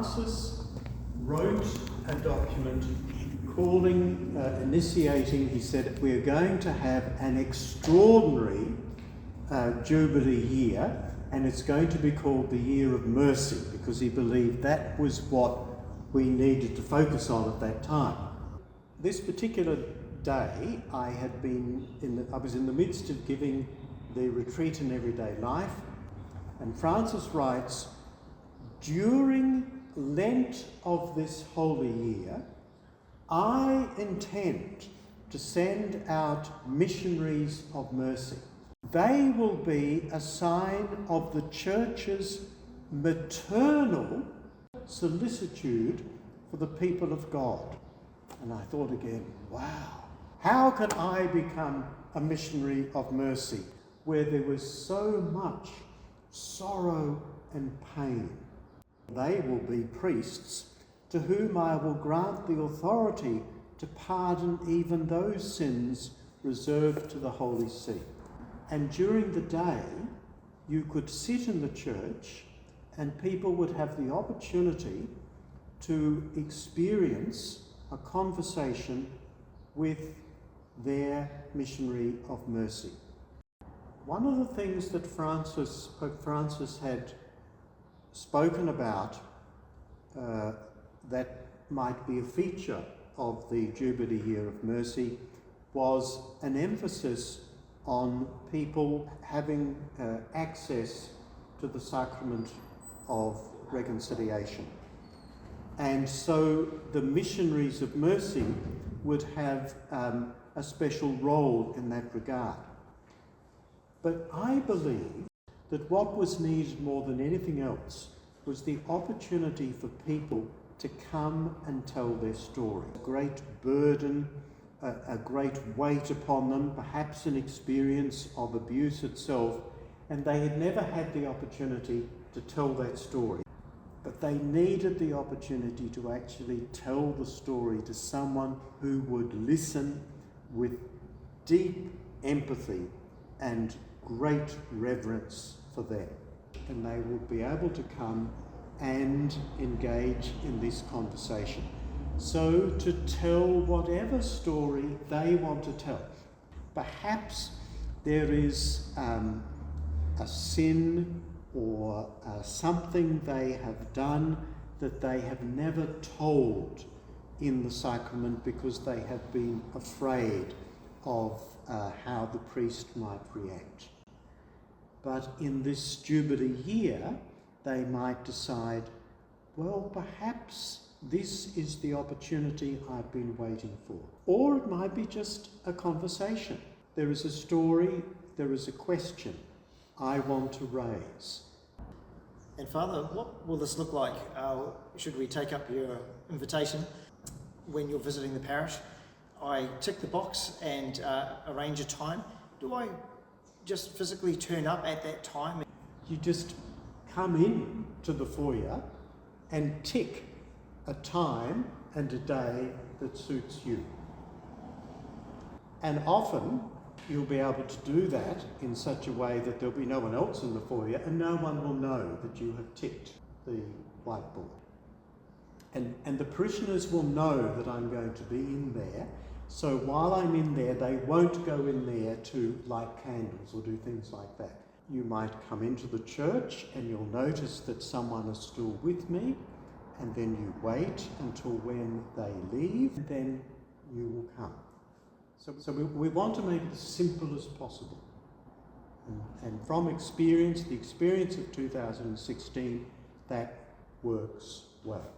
Francis wrote a document initiating, he said, we're going to have an extraordinary Jubilee year, and it's going to be called the Year of Mercy, because he believed that was what we needed to focus on at that time. This particular day, I was in the midst of giving the retreat in everyday life, and Francis writes, during Lent of this holy year, I intend to send out missionaries of mercy. They will be a sign of the Church's maternal solicitude for the people of God. And I thought again, wow, how can I become a missionary of mercy where there was so much sorrow and pain? They will be priests to whom I will grant the authority to pardon even those sins reserved to the Holy See. And during the day, you could sit in the church and people would have the opportunity to experience a conversation with their missionary of mercy. One of the things that Pope Francis had spoken about that might be a feature of the Jubilee Year of Mercy was an emphasis on people having access to the sacrament of reconciliation. And so the Missionaries of Mercy would have a special role in that regard. But I believe that what was needed more than anything else was the opportunity for people to come and tell their story. A great burden, a great weight upon them, perhaps an experience of abuse itself, and they had never had the opportunity to tell that story. But they needed the opportunity to actually tell the story to someone who would listen with deep empathy and great reverence for them. And they would be able to come and engage in this conversation. So to tell whatever story they want to tell. Perhaps there is a sin or something they have done that they have never told in the sacrament because they have been afraid of how the priest might react. But in this Jubilee year, they might decide, well, perhaps this is the opportunity I've been waiting for. Or it might be just a conversation. There is a story, there is a question I want to raise. And Father, what will this look like? Should we take up your invitation when you're visiting the parish? I tick the box and arrange a time. Do I just physically turn up at that time? You just come in to the foyer and tick a time and a day that suits you. And often you'll be able to do that in such a way that there'll be no one else in the foyer and no one will know that you have ticked the whiteboard. And the parishioners will know that I'm going to be in there, so while I'm in there, they won't go in there to light candles or do things like that. You might come into the church and you'll notice that someone is still with me, and then you wait until when they leave, and then you will come. So we want to make it as simple as possible. And from experience, the experience of 2016, that works well.